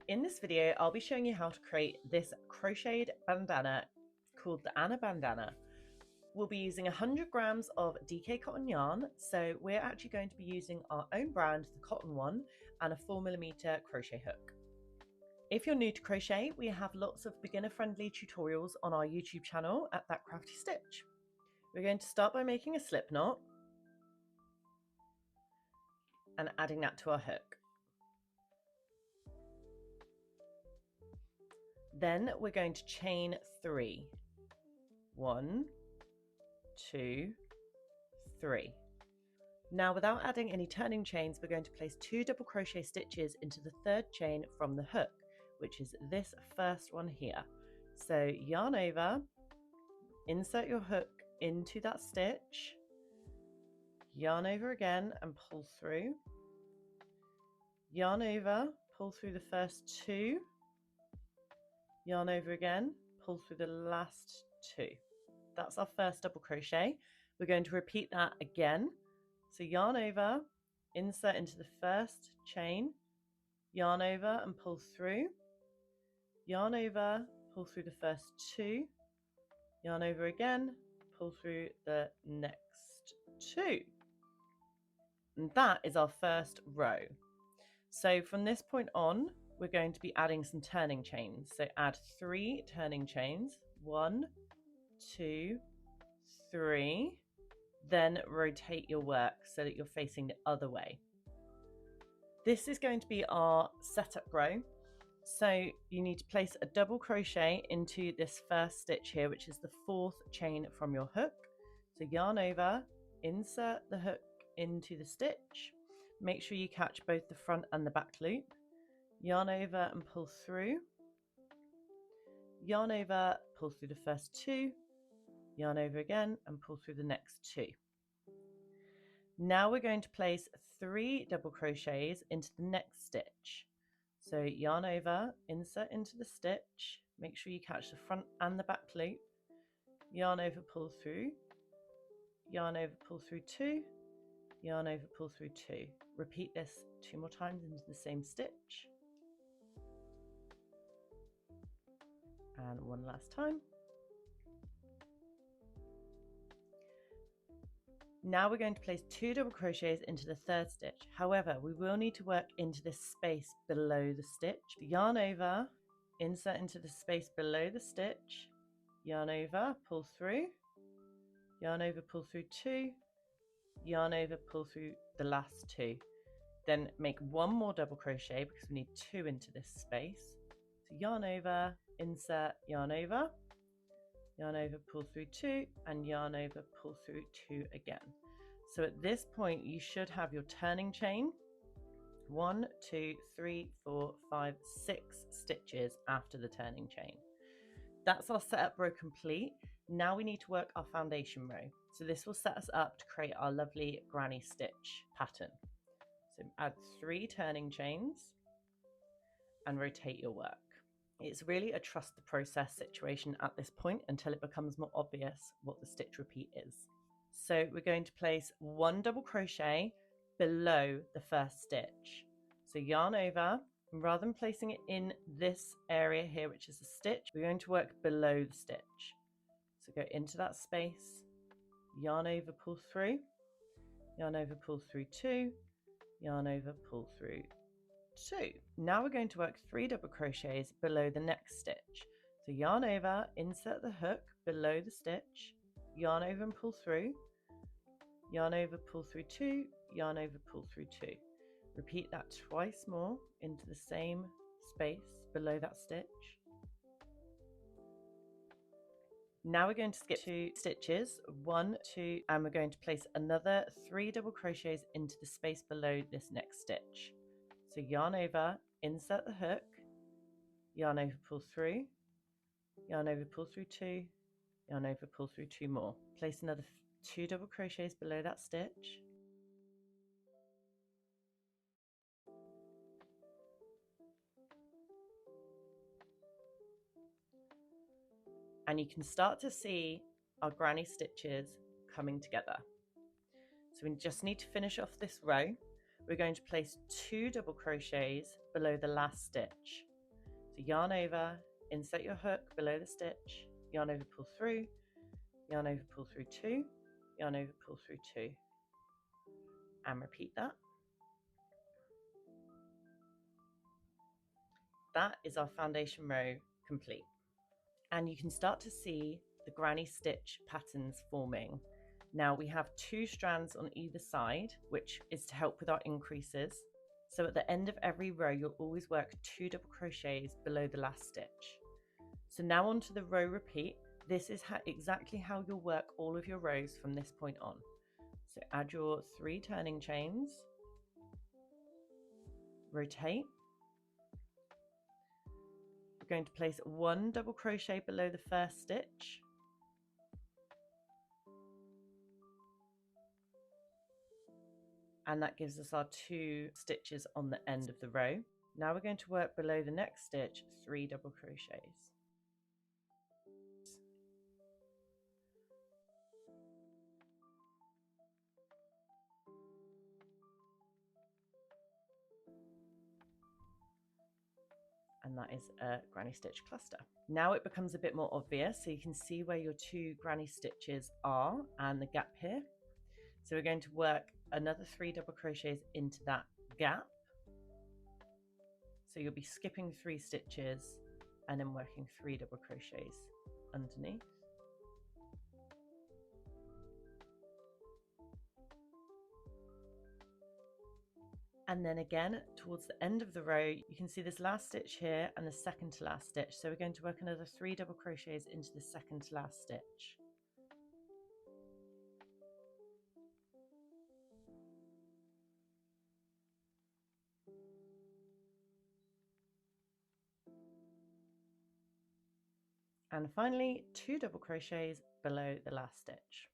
In this video, I'll be showing you how to create this crocheted bandana called the Anna Bandana. We'll be using 100 grams of DK cotton yarn, so we're actually going to be using our own brand, the cotton one, and a 4mm crochet hook. If you're new to crochet, we have lots of beginner-friendly tutorials on our YouTube channel at That Crafty Stitch. We're going to start by making a slip knot and adding that to our hook. Then we're going to chain 3. 1, 2, 3. Now, without adding any turning chains, we're going to place 2 double crochet stitches into the third chain from the hook, which is this first one here. So yarn over, insert your hook into that stitch, yarn over again and pull through, yarn over, pull through the first 2, yarn over again, pull through the last 2. That's our first double crochet. We're going to repeat that again. So yarn over, insert into the first chain, yarn over and pull through, yarn over, pull through the first 2, yarn over again, pull through the next 2. And that is our first row. So from this point on, we're going to be adding some turning chains. So add 3 turning chains, 1, 2, 3, then rotate your work so that you're facing the other way. This is going to be our setup row. So you need to place a double crochet into this first stitch here, which is the 4th chain from your hook. So yarn over, insert the hook into the stitch. Make sure you catch both the front and the back loop. Yarn over and pull through. Yarn over, pull through the first 2. Yarn over again and pull through the next 2. Now we're going to place 3 double crochets into the next stitch. So yarn over, insert into the stitch, make sure you catch the front and the back loop, yarn over, pull through, yarn over, pull through 2, yarn over, pull through 2. Repeat this 2 more times into the same stitch. And one last time. Now we're going to place 2 double crochets into the 3rd stitch. However, we will need to work into this space below the stitch. Yarn over, insert into the space below the stitch, yarn over, pull through, yarn over, pull through 2, yarn over, pull through the last 2. Then make 1 more double crochet because we need 2 into this space. So yarn over, insert, yarn over, pull through 2, and yarn over, pull through 2 again. So at this point you should have your turning chain 1, 2, 3, 4, 5, 6 stitches after the turning chain. That's our setup row complete. Now we need to work our foundation row. So this will set us up to create our lovely granny stitch pattern. So add 3 turning chains and rotate your work. It's really a trust the process situation at this point until it becomes more obvious what the stitch repeat is. So we're going to place 1 double crochet below the first stitch. So yarn over, and rather than placing it in this area here, which is a stitch, we're going to work below the stitch. So go into that space, yarn over, pull through, yarn over, pull through 2, yarn over, pull through 2. Now we're going to work 3 double crochets below the next stitch. So yarn over, insert the hook below the stitch, yarn over and pull through, yarn over, pull through 2, yarn over, pull through 2. Repeat that twice more into the same space below that stitch. Now we're going to skip 2 stitches, 1, 2, and we're going to place another 3 double crochets into the space below this next stitch. So yarn over, insert the hook, yarn over, pull through, yarn over, pull through 2, yarn over, pull through 2 more. Place another 2 double crochets below that stitch. And you can start to see our granny stitches coming together. So we just need to finish off this row. We're going to place 2 double crochets below the last stitch. So yarn over, insert your hook below the stitch, yarn over, pull through, yarn over, pull through 2, yarn over, pull through 2, and repeat that. That is our foundation row complete. And you can start to see the granny stitch patterns forming. Now we have 2 strands on either side, which is to help with our increases. So at the end of every row, you'll always work 2 double crochets below the last stitch. So now onto the row repeat. This is exactly how you'll work all of your rows from this point on. So add your 3 turning chains, rotate. We're going to place 1 double crochet below the first stitch. And that gives us our 2 stitches on the end of the row. Now we're going to work below the next stitch 3 double crochets. And that is a granny stitch cluster. Now it becomes a bit more obvious, so you can see where your 2 granny stitches are and the gap here. So we're going to work another 3 double crochets into that gap. So you'll be skipping 3 stitches and then working 3 double crochets underneath. And then again, towards the end of the row, you can see this last stitch here and the second to last stitch. So we're going to work another 3 double crochets into the second to last stitch. And finally, 2 double crochets below the last stitch.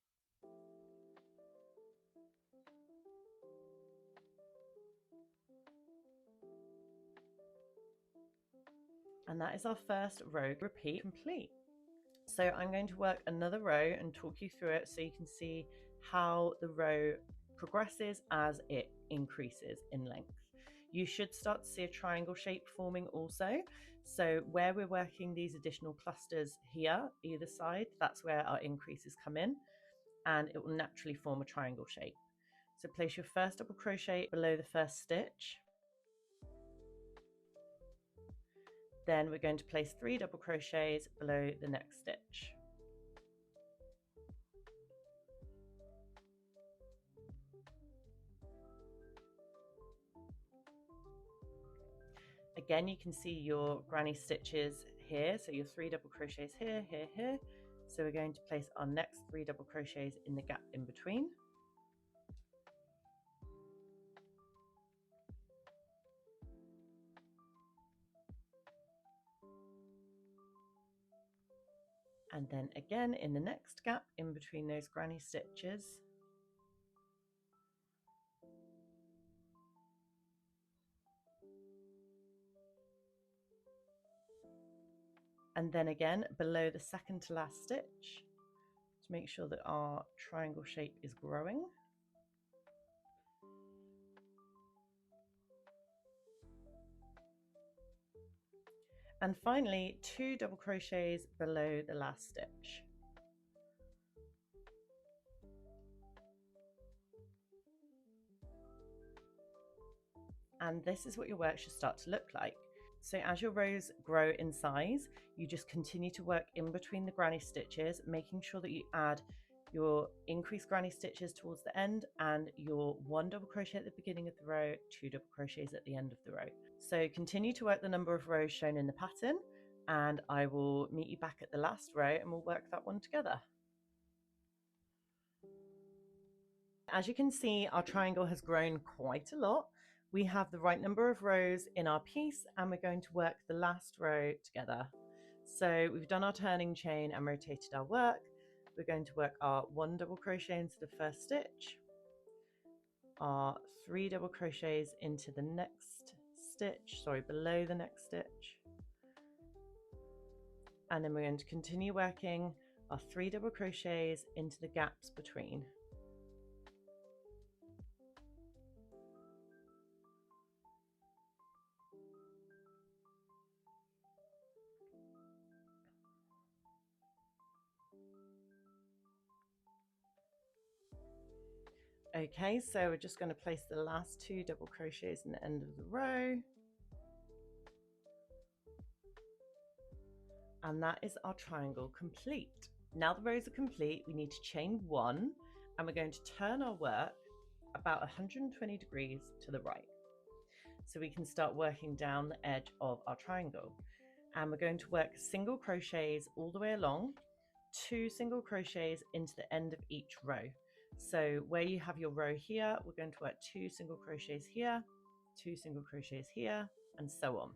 And that is our first row repeat complete. So I'm going to work another row and talk you through it so you can see how the row progresses as it increases in length. You should start to see a triangle shape forming also. So where we're working these additional clusters here, either side, that's where our increases come in, and it will naturally form a triangle shape. So place your first double crochet below the first stitch. Then we're going to place 3 double crochets below the next stitch. Again, you can see your granny stitches here, so your 3 double crochets here, here, here. So we're going to place our next 3 double crochets in the gap in between. And then again in the next gap in between those granny stitches. And then again below the second to last stitch to make sure that our triangle shape is growing. And finally 2 double crochets below the last stitch. And this is what your work should start to look like. So as your rows grow in size, you just continue to work in between the granny stitches, making sure that you add your increased granny stitches towards the end and your 1 double crochet at the beginning of the row, 2 double crochets at the end of the row. So continue to work the number of rows shown in the pattern, and I will meet you back at the last row and we'll work that one together. As you can see, our triangle has grown quite a lot. We have the right number of rows in our piece and we're going to work the last row together. So we've done our turning chain and rotated our work. We're going to work our 1 double crochet into the first stitch, our 3 double crochets into the next stitch, below the next stitch. And then we're going to continue working our 3 double crochets into the gaps between. Okay, so we're just going to place the last 2 double crochets in the end of the row. And that is our triangle complete. Now the rows are complete, we need to chain 1 and we're going to turn our work about 120 degrees to the right. So we can start working down the edge of our triangle. And we're going to work single crochets all the way along, 2 single crochets into the end of each row. So where you have your row here, we're going to work 2 single crochets here, 2 single crochets here, and so on.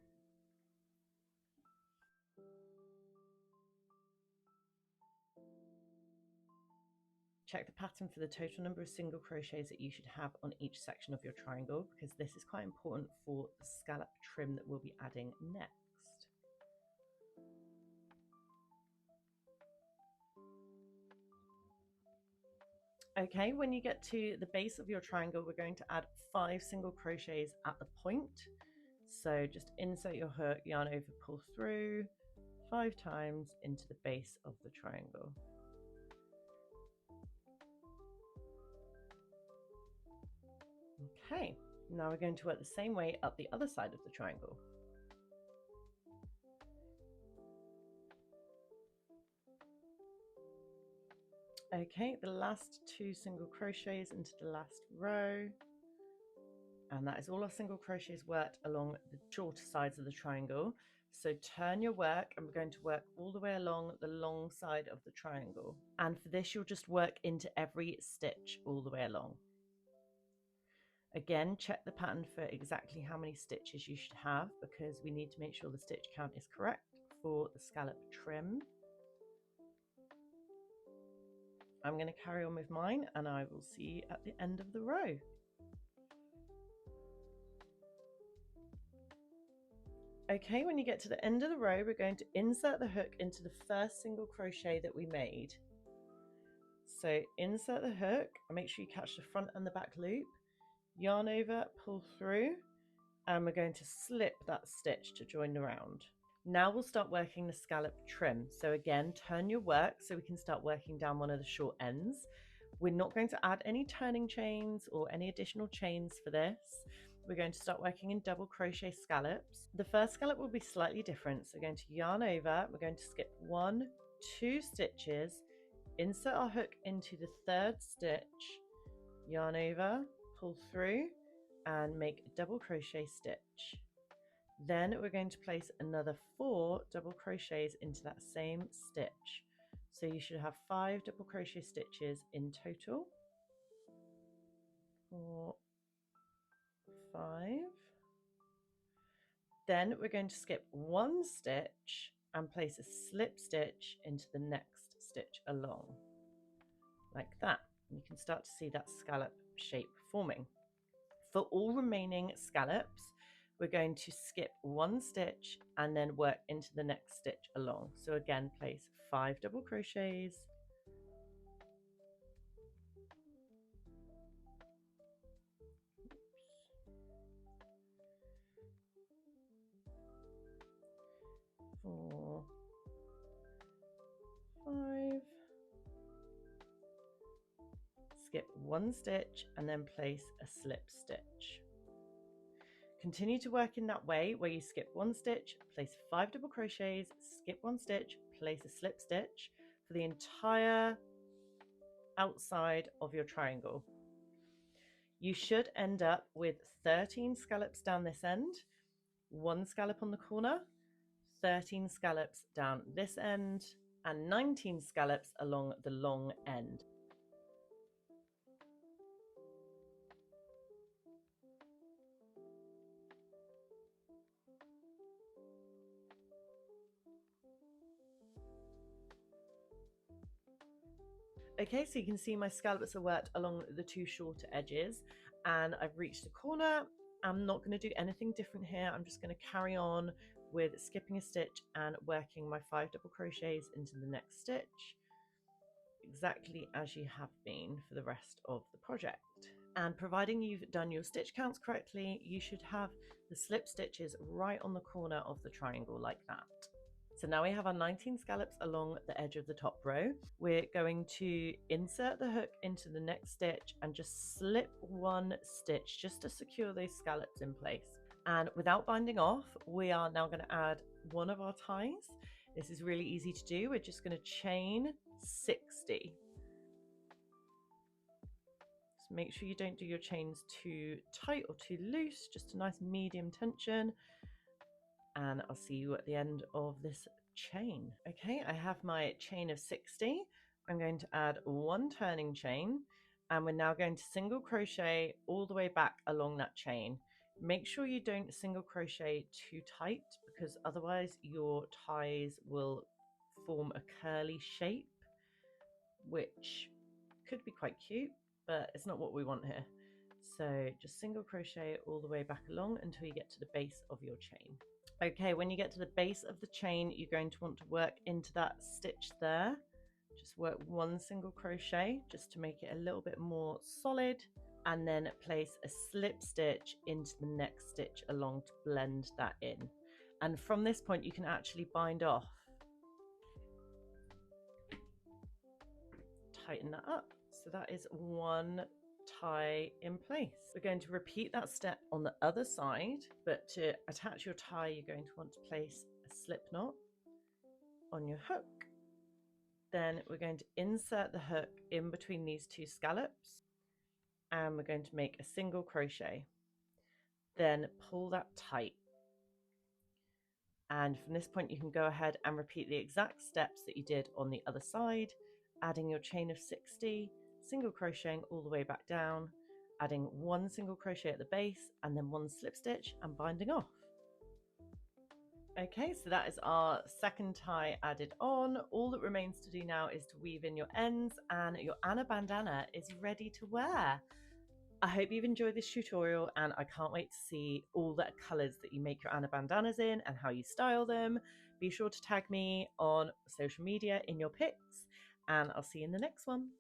Check the pattern for the total number of single crochets that you should have on each section of your triangle, because this is quite important for the scallop trim that we'll be adding next. Okay, when you get to the base of your triangle, we're going to add 5 single crochets at the point. So just insert your hook, yarn over, pull through 5 times into the base of the triangle. Okay, now we're going to work the same way up the other side of the triangle. Okay, the last 2 single crochets into the last row. And that is all our single crochets worked along the shorter sides of the triangle. So turn your work and we're going to work all the way along the long side of the triangle. And for this, you'll just work into every stitch all the way along. Again, check the pattern for exactly how many stitches you should have, because we need to make sure the stitch count is correct for the scallop trim. I'm going to carry on with mine and I will see you at the end of the row. Okay, when you get to the end of the row, we're going to insert the hook into the first single crochet that we made. So insert the hook and make sure you catch the front and the back loop, yarn over, pull through, and we're going to slip that stitch to join the round. Now we'll start working the scallop trim. So again, turn your work so we can start working down one of the short ends. We're not going to add any turning chains or any additional chains for this. We're going to start working in double crochet scallops. The first scallop will be slightly different. So we're going to yarn over, we're going to skip 1, 2 stitches, insert our hook into the 3rd stitch, yarn over, pull through, and make a double crochet stitch. Then we're going to place another 4 double crochets into that same stitch. So you should have 5 double crochet stitches in total. 4, 5. Then we're going to skip 1 stitch and place a slip stitch into the next stitch along, like that. And you can start to see that scallop shape forming. For all remaining scallops, we're going to skip 1 stitch and then work into the next stitch along. So again, place 5 double crochets, 4, 5, skip 1 stitch and then place a slip stitch. Continue to work in that way where you skip 1 stitch, place 5 double crochets, skip 1 stitch, place a slip stitch for the entire outside of your triangle. You should end up with 13 scallops down this end, 1 scallop on the corner, 13 scallops down this end, and 19 scallops along the long end. Okay, so you can see my scallops are worked along the 2 shorter edges and I've reached the corner. I'm not going to do anything different here. I'm just going to carry on with skipping a stitch and working my 5 double crochets into the next stitch, exactly as you have been for the rest of the project. And providing you've done your stitch counts correctly, you should have the slip stitches right on the corner of the triangle like that. So now we have our 19 scallops along the edge of the top row. We're going to insert the hook into the next stitch and just slip one stitch just to secure those scallops in place. And without binding off, we are now going to add one of our ties. This is really easy to do. We're just going to chain 60. So make sure you don't do your chains too tight or too loose, just a nice medium tension. And I'll see you at the end of this chain. Okay, I have my chain of 60. I'm going to add one turning chain, and we're now going to single crochet all the way back along that chain. Make sure you don't single crochet too tight, because otherwise your ties will form a curly shape, which could be quite cute, but it's not what we want here. So just single crochet all the way back along until you get to the base of your chain. Okay, when you get to the base of the chain, you're going to want to work into that stitch there. Just work one single crochet just to make it a little bit more solid, and then place a slip stitch into the next stitch along to blend that in. And from this point, you can actually bind off. Tighten that up. So that is one tie in place. We're going to repeat that step on the other side, but to attach your tie, you're going to want to place a slip knot on your hook. Then we're going to insert the hook in between these two scallops, and we're going to make a single crochet. Then pull that tight. And from this point, you can go ahead and repeat the exact steps that you did on the other side, adding your chain of 60, single crocheting all the way back down, adding one single crochet at the base and then one slip stitch and binding off. Okay, so that is our second tie added on. All that remains to do now is to weave in your ends, and your Anna bandana is ready to wear. I hope you've enjoyed this tutorial, and I can't wait to see all the colours that you make your Anna bandanas in and how you style them. Be sure to tag me on social media in your pics, and I'll see you in the next one.